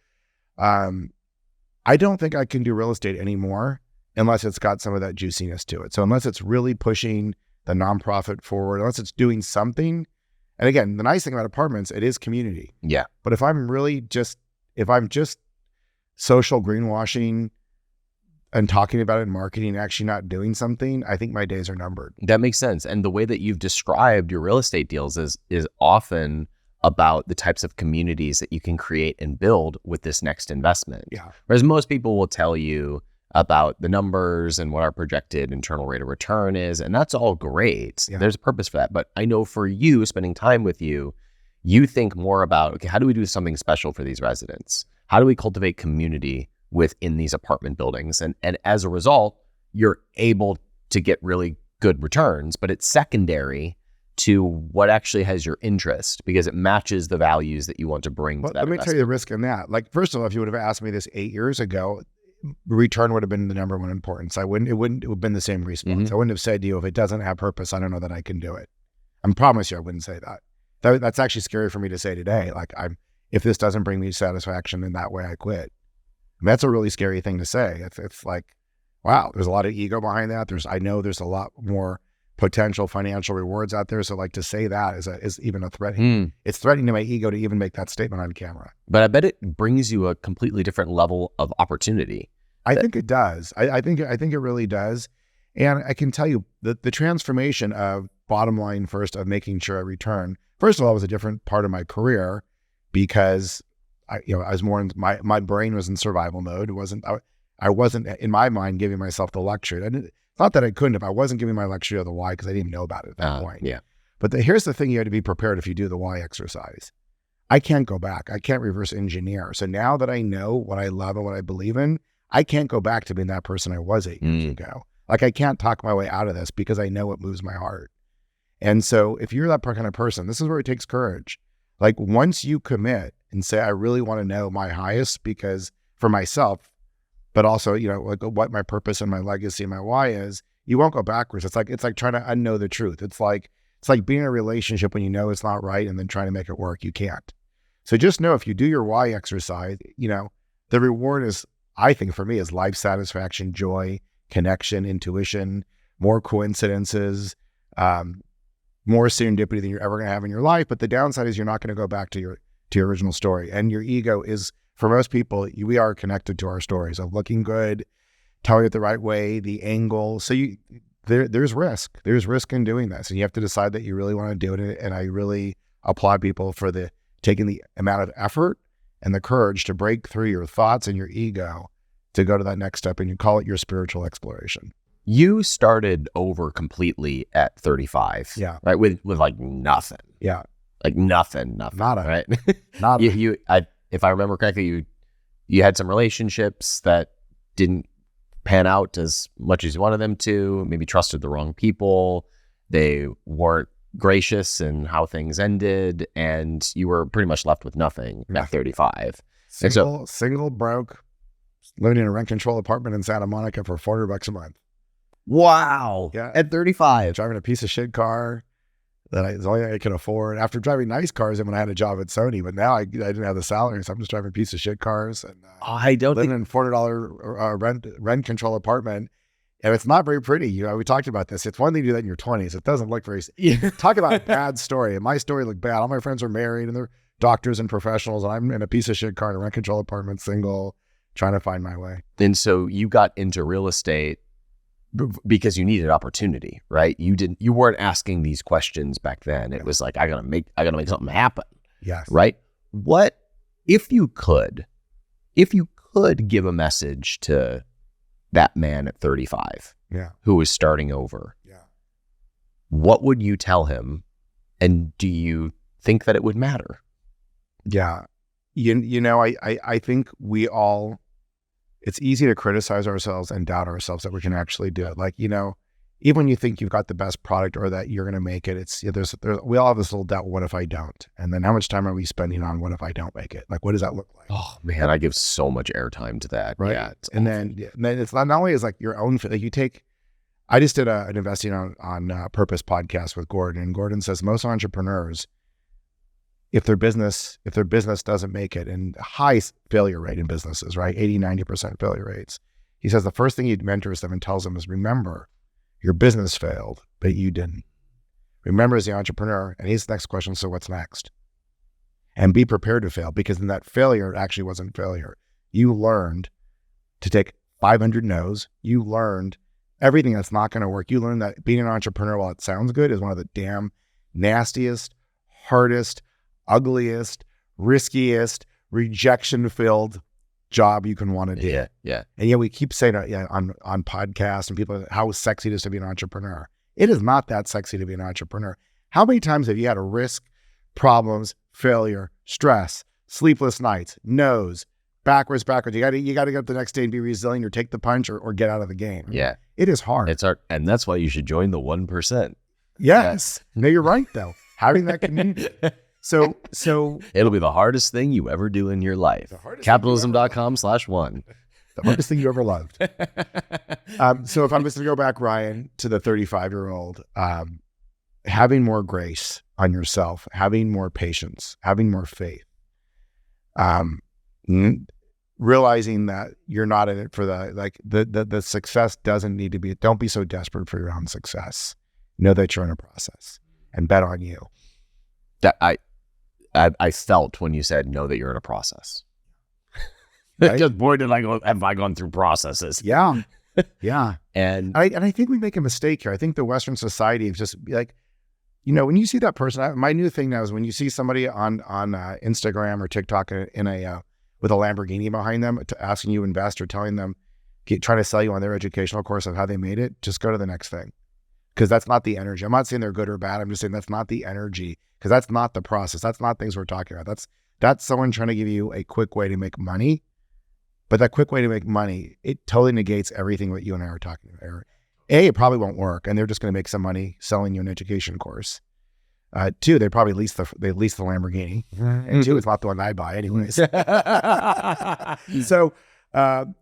I don't think I can do real estate anymore unless it's got some of that juiciness to it. So unless it's really pushing the nonprofit forward, unless it's doing something. And again, the nice thing about apartments, it is community. Yeah. But if I'm just social greenwashing and talking about it in marketing and actually not doing something, I think my days are numbered. That makes sense. And the way that you've described your real estate deals is often about the types of communities that you can create and build with this next investment. Yeah. Whereas most people will tell you about the numbers and what our projected internal rate of return is, and that's all great. Yeah. There's a purpose for that. But I know for you, spending time with you, you think more about, okay, how do we do something special for these residents? How do we cultivate community within these apartment buildings? And as a result, you're able to get really good returns, but it's secondary to what actually has your interest because it matches the values that you want to bring to that Let me tell you the risk in that. Like, first of all, if you would have asked me this 8 years ago, return would have been the number one importance. It wouldn't have been the same response. Mm-hmm. I wouldn't have said to you, if it doesn't have purpose, I don't know that I can do it. I promise you I wouldn't say that. That's actually scary for me to say today. Like, if this doesn't bring me satisfaction in that way, I quit. And that's a really scary thing to say. It's like, wow, there's a lot of ego behind that. I know there's a lot more potential financial rewards out there. So like to say that is even a threatening. It's threatening to my ego to even make that statement on camera. But I bet it brings you a completely different level of opportunity. I think it does. I think it really does. And I can tell you that the transformation of bottom line first of making sure I return, first of all, was a different part of my career because I was more in my brain was in survival mode. I wasn't in my mind giving myself the luxury. It's not that I couldn't if I wasn't giving my luxury of the why because I didn't know about it at that point. Yeah. But here's the thing: you have to be prepared if you do the why exercise. I can't go back. I can't reverse engineer. So now that I know what I love and what I believe in, I can't go back to being that person I was 8 years ago. Like, I can't talk my way out of this because I know it moves my heart. And so if you're that kind of person, this is where it takes courage. Like, once you commit and say, I really want to know my highest because for myself, but also, like what my purpose and my legacy and my why is, you won't go backwards. It's like trying to unknow the truth. It's like being in a relationship when you know it's not right and then trying to make it work. You can't. So just know if you do your why exercise, the reward is, I think for me, is life satisfaction, joy, connection, intuition, more coincidences, more serendipity than you're ever going to have in your life. But the downside is you're not going to go back to your original story. And your ego is, for most people, we are connected to our stories of looking good, telling it the right way, the angle. So there's risk. There's risk in doing this. And you have to decide that you really want to do it. And I really applaud people for taking the amount of effort and the courage to break through your thoughts and your ego to go to that next step. And you call it your spiritual exploration. You started over completely at 35. Yeah. Right. With like nothing. Yeah. Like nothing. Nada. Right. Nada. If I remember correctly, you had some relationships that didn't pan out as much as you wanted them to, maybe trusted the wrong people. They weren't gracious in how things ended, and you were pretty much left with nothing at 35. Single, broke, living in a rent control apartment in Santa Monica for $400 a month. Wow. Yeah. At 35. Driving a piece of shit car that it's the only thing I can afford. After driving nice cars and when I had a job at Sony, but now I didn't have the salary, so I'm just driving a piece of shit cars and I don't living think in a $400 rent control apartment. And it's not very pretty. You know, we talked about this. It's one thing to do that in your 20s. It doesn't look very... Talk about a bad story. And my story looked bad. All my friends are married and they're doctors and professionals. And I'm in a piece of shit car in a rent control apartment, single, trying to find my way. And so you got into real estate because you needed opportunity, right? You weren't asking these questions back then. It was like, I gotta make something happen. Yes. Right? What if you could give a message to that man at 35 who was starting over, what would you tell him? And do you think that it would matter? Yeah. You know, I think we all, it's easy to criticize ourselves and doubt ourselves that we can actually do it. Like, you know, even when you think you've got the best product or that you're going to make it, we all have this little doubt. What if I don't? And then how much time are we spending on what if I don't make it? Like, what does that look like? Oh man, I give so much airtime to that. Right. Yeah. And then it's not only is like your own, like you take, I just did an investing on purpose podcast with Gordon, and Gordon says most entrepreneurs, if their business doesn't make it, and high failure rate in businesses, right? 80-90% failure rates. He says the first thing he mentors them and tells them is, remember, your business failed, but you didn't. Remember as the entrepreneur, and his next question, so what's next? And be prepared to fail, because in that failure, it actually wasn't failure. You learned to take 500 no's. You learned everything that's not going to work. You learned that being an entrepreneur, while it sounds good, is one of the damn nastiest, hardest, ugliest, riskiest, rejection-filled job you can want to do. Yeah. And yet we keep saying on podcasts and people how sexy it is to be an entrepreneur. It is not that sexy to be an entrepreneur. How many times have you had a risk, problems, failure, stress, sleepless nights, no's, backwards? You got to get up the next day and be resilient, or take the punch, or get out of the game. Yeah. It is hard. It's hard. And that's why you should join the 1%. Yes. No, you're right though. Having that community. So it'll be the hardest thing you ever do in your life. Capitalism.com/1. The hardest thing you ever loved. So if I'm just to go back, Ryan, to the 35-year-old, having more grace on yourself, having more patience, having more faith, realizing that you're not in it for the success doesn't need to be, don't be so desperate for your own success. Know that you're in a process and bet on you. That I felt when you said, know that you're in a process. Right? Just boy, have I gone through processes. Yeah. Yeah. And I think we make a mistake here. I think the Western society is just like, you know, when you see that person, my new thing now is when you see somebody on Instagram or TikTok in with a Lamborghini behind them asking you to invest, or telling them, trying to sell you on their educational course of how they made it, just go to the next thing. Because that's not the energy. I'm not saying they're good or bad. I'm just saying that's not the energy, because that's not the process. That's not things we're talking about. That's someone trying to give you a quick way to make money. But that quick way to make money, it totally negates everything that you and I are talking about. A, it probably won't work, and they're just going to make some money selling you an education course. Two, they probably lease the Lamborghini. And two, it's not the one I buy anyways. So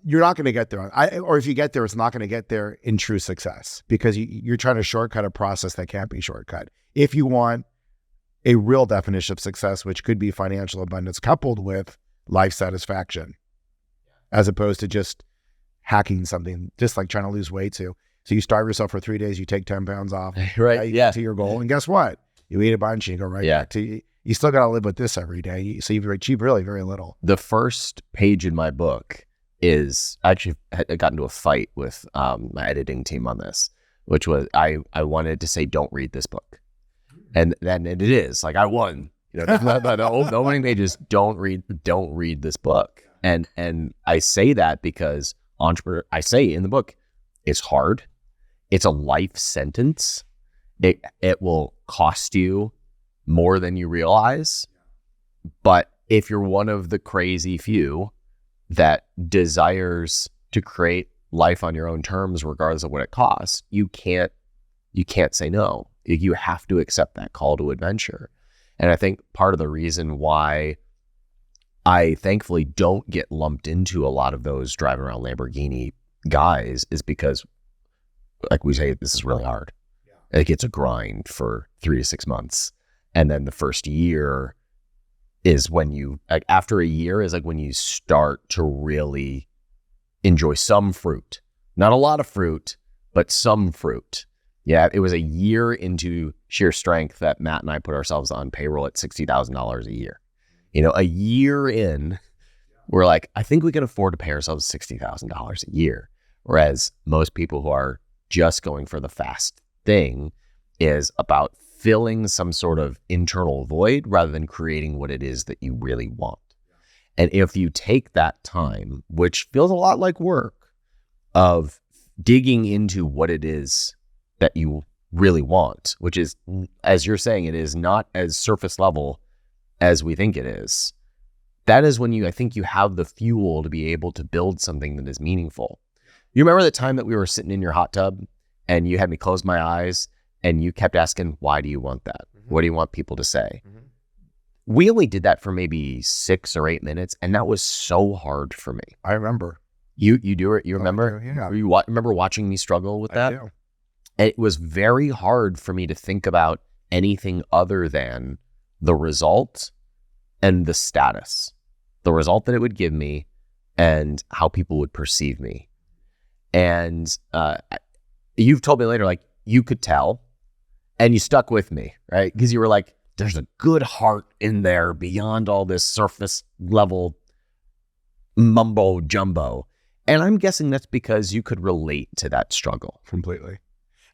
you're not going to get there. Or if you get there, it's not going to get there in true success, because you're trying to shortcut a process that can't be shortcut. If you want a real definition of success, which could be financial abundance coupled with life satisfaction, as opposed to just hacking something, just like trying to lose weight too. So you starve yourself for 3 days, you take 10 pounds off, right? Yeah. To your goal. And guess what? You eat a bunch and you go right back to, you still got to live with this every day. So you've achieved really very little. The first page in my book is, I actually got into a fight with my editing team on this, which was, I wanted to say, don't read this book. And then it is like, I won, you know, the opening page is don't read this book. And I say that because I say in the book, it's hard. it's a life sentence. It will cost you more than you realize. But if you're one of the crazy few that desires to create life on your own terms, regardless of what it costs, you can't say no. You have to accept that call to adventure. And I think part of the reason why I thankfully don't get lumped into a lot of those driving around Lamborghini guys is because, like we say, this is really hard. Yeah. Like it's a grind for 3 to 6 months. And then the first year is when you, like after a year is like when you start to really enjoy some fruit. Not a lot of fruit, but some fruit. Yeah, it was a year into sheer strength that Matt and I put ourselves on payroll at $60,000 a year. You know, a year in, we're like, I think we can afford to pay ourselves $60,000 a year. Whereas most people who are just going for the fast thing is about filling some sort of internal void rather than creating what it is that you really want. And if you take that time, which feels a lot like work, of digging into what it is that you really want, which is, as you're saying, it is not as surface level as we think it is. That is when I think you have the fuel to be able to build something that is meaningful. You remember the time that we were sitting in your hot tub and you had me close my eyes and you kept asking, why do you want that? Mm-hmm. What do you want people to say? Mm-hmm. We only did that for maybe 6 or 8 minutes, and that was so hard for me. I remember. You do it? You remember? Yeah. You remember watching me struggle with that? I do. It was very hard for me to think about anything other than the result and the status, the result that it would give me and how people would perceive me. And you've told me later, like, you could tell and you stuck with me, right? Because you were like, there's a good heart in there beyond all this surface level mumbo jumbo. And I'm guessing that's because you could relate to that struggle. Completely.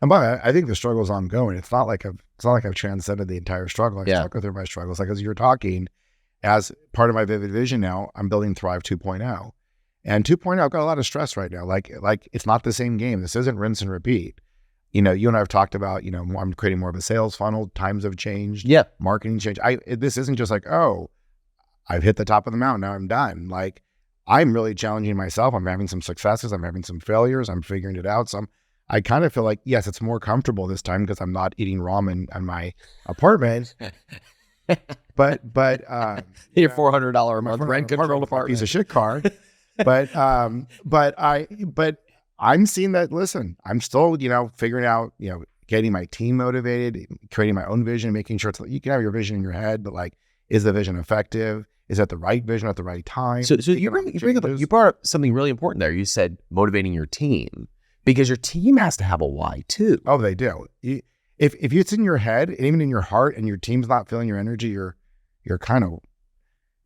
And by the way, I think the struggle is ongoing. It's not like I've transcended the entire struggle. I've struggled through my struggles. Like as you're talking, as part of my vivid vision now, I'm building Thrive 2.0. And 2.0, I've got a lot of stress right now. Like it's not the same game. This isn't rinse and repeat. You know, you and I have talked about, you know, I'm creating more of a sales funnel. Times have changed. Yeah. Marketing changed. This isn't just like, oh, I've hit the top of the mountain. Now I'm done. Like I'm really challenging myself. I'm having some successes. I'm having some failures. I'm figuring it out. I kind of feel like, yes, it's more comfortable this time because I'm not eating ramen in my apartment. but your $400 a month rent controlled apartment, piece of shit car. but I'm seeing that. Listen, I'm still, you know, figuring out, you know, getting my team motivated, creating my own vision, making sure you can have your vision in your head, but like, is the vision effective? Is that the right vision at the right time? So you brought up something really important there. You said motivating your team, because your team has to have a why too. Oh, they do. If it's in your head and even in your heart and your team's not feeling your energy, you're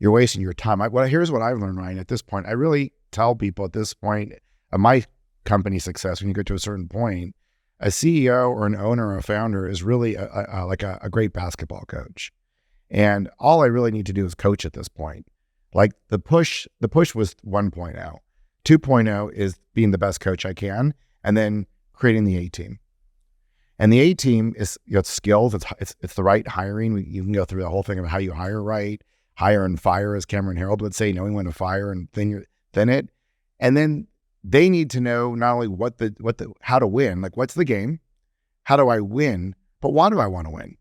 wasting your time. Here's what I've learned, Ryan, at this point. I really tell people at this point of my company success, when you get to a certain point, a CEO or an owner or a founder is really like a great basketball coach. And all I really need to do is coach at this point. Like the push was 1.0. 2.0 is being the best coach I can, and then creating the A team. And the A team is, you know, skills. It's the right hiring. You can go through the whole thing of how you hire right, hire and fire, as Cameron Harold would say, knowing when to fire and thin it. And then they need to know not only how to win, like what's the game, how do I win, but why do I want to win?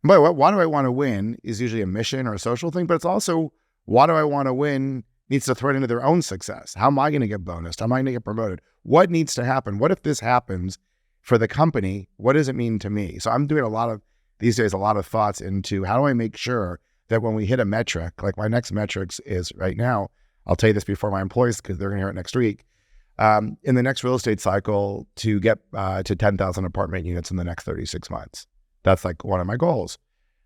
But why do I want to win is usually a mission or a social thing, but it's also why do I want to win needs to thread into their own success. How am I going to get bonused? How am I going to get promoted? What needs to happen? What if this happens for the company? What does it mean to me? So I'm doing these days, a lot of thoughts into how do I make sure that when we hit a metric, like my next metrics is right now, I'll tell you this before my employees, because they're going to hear it next week, in the next real estate cycle to get to 10,000 apartment units in the next 36 months. That's like one of my goals.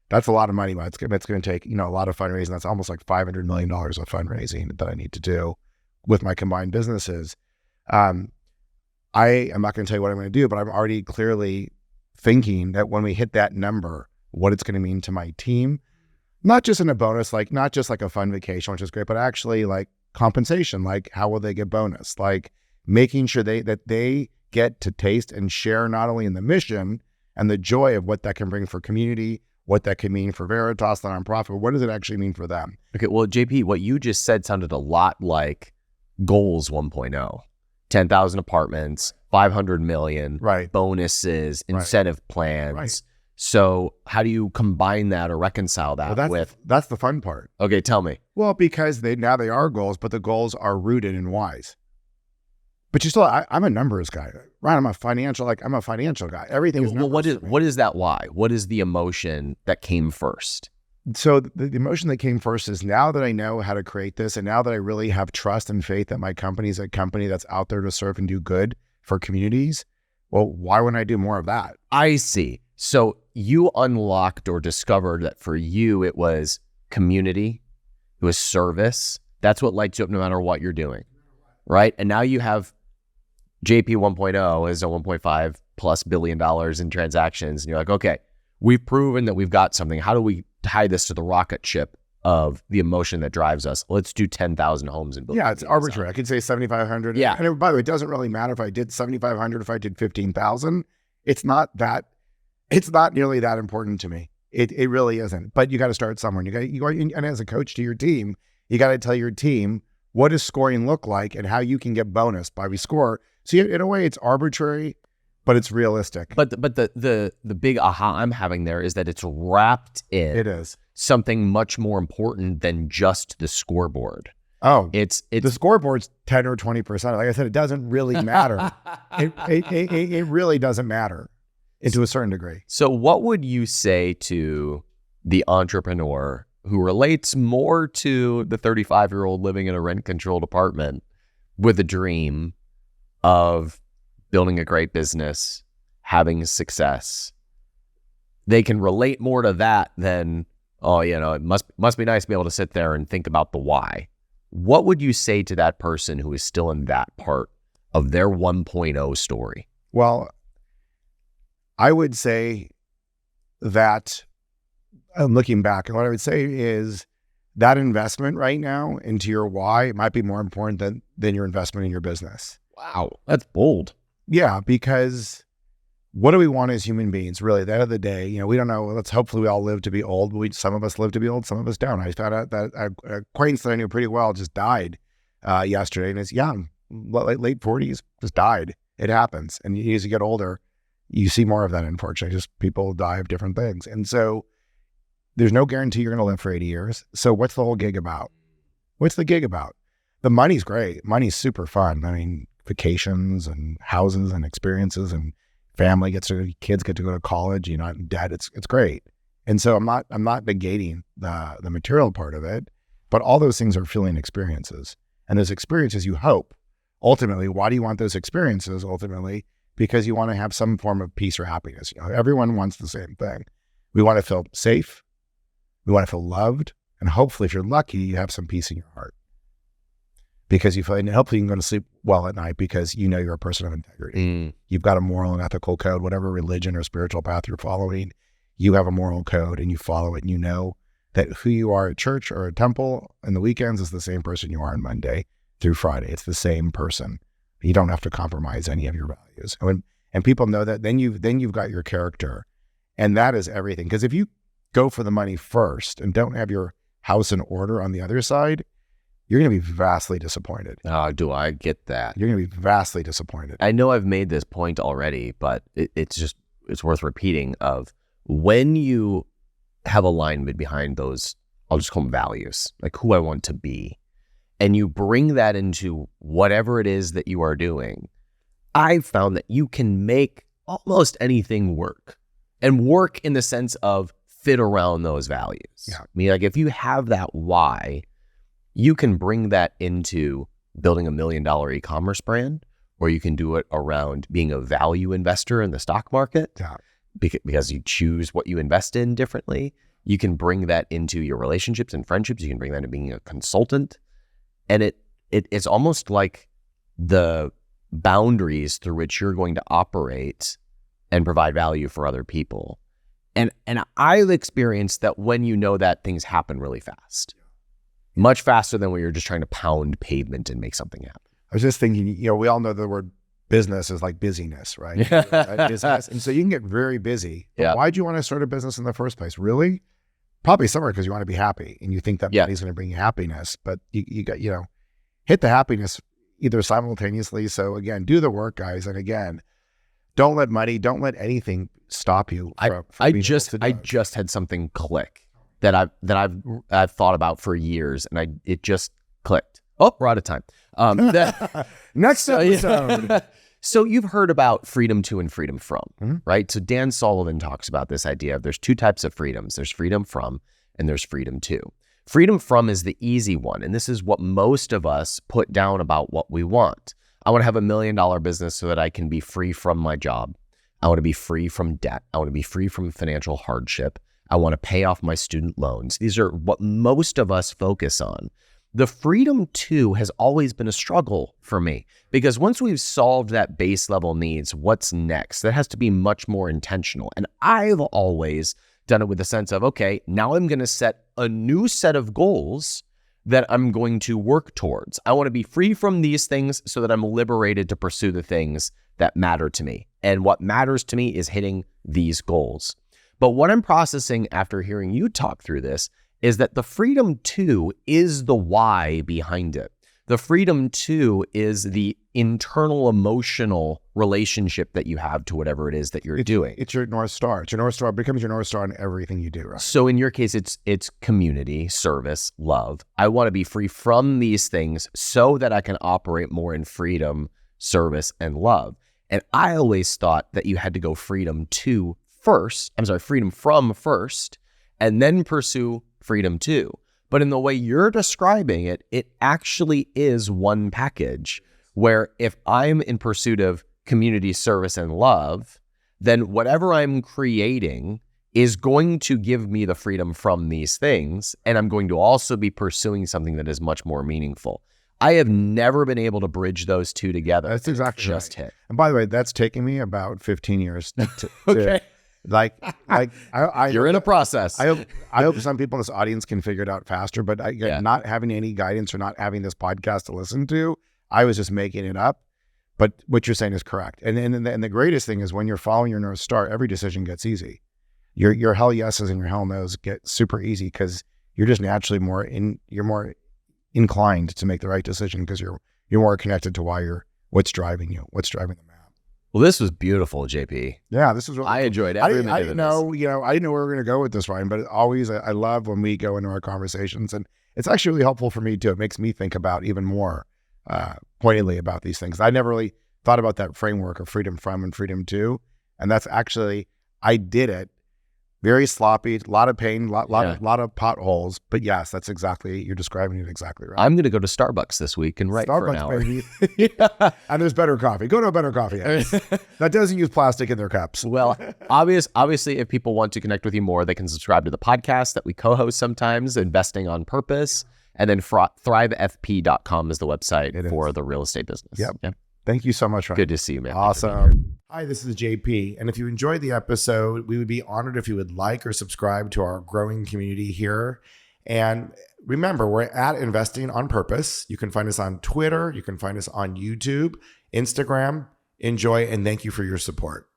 That's a lot of money. It's going to take, you know, a lot of fundraising. That's almost like $500 million of fundraising that I need to do with my combined businesses. I am not going to tell you what I'm going to do, but I'm already clearly thinking that when we hit that number, what it's going to mean to my team, not just in a bonus, like not just like a fun vacation, which is great, but actually like compensation, like how will they get bonus? Like making sure that they get to taste and share not only in the mission and the joy of what that can bring for community, what that can mean for Veritas, the nonprofit, what does it actually mean for them? Okay, well, JP, what you just said sounded a lot like Goals 1.0. 10,000 apartments, 500 million, Right. bonuses, incentive plans. Right. So how do you combine that or reconcile that with? That's the fun part. Okay, tell me. Well, because they are goals, but the goals are rooted in whys. But you still, I'm a numbers guy, right? I'm a financial guy. Everything is Well, numbers. what is that why? What is the emotion that came first? So the emotion that came first is, now that I know how to create this, and now that I really have trust and faith that my company is a company that's out there to serve and do good for communities, well, why wouldn't I do more of that? I see. So you unlocked or discovered that for you, it was community, it was service. That's what lights you up no matter what you're doing, right? And now you have JP 1.0 is a 1.5 plus billion dollars in transactions. And you're like, okay, we've proven that we've got something. How do we tie this to the rocket ship of the emotion that drives us? Let's do 10,000 homes and build. Yeah, it's arbitrary. I could say 7,500. Yeah. And by the way, it doesn't really matter if I did 7,500, if I did 15,000. It's not nearly that important to me. It really isn't. But you got to start somewhere. And as a coach to your team, you got to tell your team, what does scoring look like and how you can get bonus by we score. So in a way, it's arbitrary, but it's realistic. But the big aha I'm having there is that it's wrapped in It is something much more important than just the scoreboard. Oh, it's the scoreboard's 10 or 20%. Like I said, it doesn't really matter. It really doesn't matter to a certain degree. So what would you say to the entrepreneur who relates more to the 35-year-old living in a rent-controlled apartment with a dream of building a great business, having success? They can relate more to that than, it must be nice to be able to sit there and think about the why. What would you say to that person who is still in that part of their 1.0 story? Well, I would say that, looking back, what I would say is that investment right now into your why might be more important than your investment in your business. Wow, that's bold. Yeah, because what do we want as human beings? Really, at the end of the day, we don't know. Let's hopefully we all live to be old. Some of us live to be old, some of us don't. I found out that an acquaintance that I knew pretty well just died yesterday, and is young, late 40s, just died. It happens, and as you get older, you see more of that. Unfortunately, just people die of different things, and so there's no guarantee you're going to live for 80 years. So what's the whole gig about? What's the gig about? The money's great. Money's super fun. I mean, vacations and houses and experiences and kids get to go to college, you're not in debt. It's great. And so I'm not negating the material part of it, but all those things are feeling experiences. And those experiences, you hope, ultimately, why do you want those experiences? Ultimately, because you want to have some form of peace or happiness. Everyone wants the same thing. We want to feel safe. We want to feel loved. And hopefully, if you're lucky, you have some peace in your heart. Because you feel, and hopefully you can go to sleep well at night because you're a person of integrity. You've got a moral and ethical code, whatever religion or spiritual path you're following, you have a moral code and you follow it, and you know that who you are at church or a temple in the weekends is the same person you are on Monday through Friday. It's the same person. You don't have to compromise any of your values. And people know that, then you've got your character, and that is everything. Because if you go for the money first and don't have your house in order on the other side, you're going to be vastly disappointed. Oh, do I get that? You're going to be vastly disappointed. I know I've made this point already, but it's worth repeating of when you have alignment behind those, I'll just call them values, like who I want to be, and you bring that into whatever it is that you are doing, I've found that you can make almost anything work, and work in the sense of fit around those values. Yeah. I mean, like if you have that why, you can bring that into building $1 million e-commerce brand, or you can do it around being a value investor in the stock market. Yeah. Because you choose what you invest in differently. You can bring that into your relationships and friendships. You can bring that into being a consultant. And it's almost like the boundaries through which you're going to operate and provide value for other people. And I've experienced that when you know that, things happen really fast. Much faster than when you're just trying to pound pavement and make something happen. I was just thinking, we all know the word business is like busyness, right? Business. And so you can get very busy. But why'd you want to start a business in the first place? Really? Probably somewhere because you want to be happy and you think that money's going to bring you happiness, but you got, hit the happiness either simultaneously. So again, do the work, guys. And again, don't let anything stop you. I just had something click that I've thought about for years, and it just clicked. Oh, we're out of time. Next episode. So you've heard about freedom to and freedom from, right? So Dan Sullivan talks about this idea of there's two types of freedoms. There's freedom from and there's freedom to. Freedom from is the easy one. And this is what most of us put down about what we want. I want to have $1 million business so that I can be free from my job. I want to be free from debt. I want to be free from financial hardship. I want to pay off my student loans. These are what most of us focus on. The freedom to has always been a struggle for me because once we've solved that base level needs, what's next? That has to be much more intentional. And I've always done it with a sense of, okay, now I'm going to set a new set of goals that I'm going to work towards. I want to be free from these things so that I'm liberated to pursue the things that matter to me. And what matters to me is hitting these goals. But what I'm processing after hearing you talk through this is that the freedom to is the why behind it. The freedom to is the internal emotional relationship that you have to whatever it is that you're doing. It's your North Star. It's your North Star. It becomes your North Star in everything you do, right? So in your case, it's community, service, love. I want to be free from these things so that I can operate more in freedom, service, and love. And I always thought that you had to go freedom from first, and then pursue freedom to. But in the way you're describing it, it actually is one package where if I'm in pursuit of community, service, and love, then whatever I'm creating is going to give me the freedom from these things. And I'm going to also be pursuing something that is much more meaningful. I have never been able to bridge those two together. That's exactly just right. hit. And by the way, that's taken me about 15 years to Okay. You're in a process. I hope some people in this audience can figure it out faster, but not having any guidance or not having this podcast to listen to, I was just making it up. But what you're saying is correct. And the greatest thing is when you're following your North Star, every decision gets easy. Your hell yeses and your hell nos get super easy because you're just naturally more inclined to make the right decision because you're more connected to what's driving you, what's driving the map. Well, this was beautiful, JP. Yeah, this was really I enjoyed every minute I of didn't know, I didn't know where we were going to go with this, Ryan, but I love when we go into our conversations, and it's actually really helpful for me too. It makes me think about even more pointedly about these things. I never really thought about that framework of freedom from and freedom to, and that's actually, I did it very sloppy, a lot of pain, lot of potholes, but yes, you're describing it exactly right. I'm going to go to Starbucks this week and write for an hour. Baby. And there's better coffee. Go to a better coffee house that doesn't use plastic in their cups. Well, obviously, if people want to connect with you more, they can subscribe to the podcast that we co-host sometimes, Investing on Purpose, and then thrivefp.com is the website for the real estate business. Yep. Yeah. Thank you so much, Ryan. Good to see you, man. Awesome. Hi, this is JP. And if you enjoyed the episode, we would be honored if you would like or subscribe to our growing community here. And remember, we're at Investing on Purpose. You can find us on Twitter. You can find us on YouTube, Instagram. Enjoy, and thank you for your support.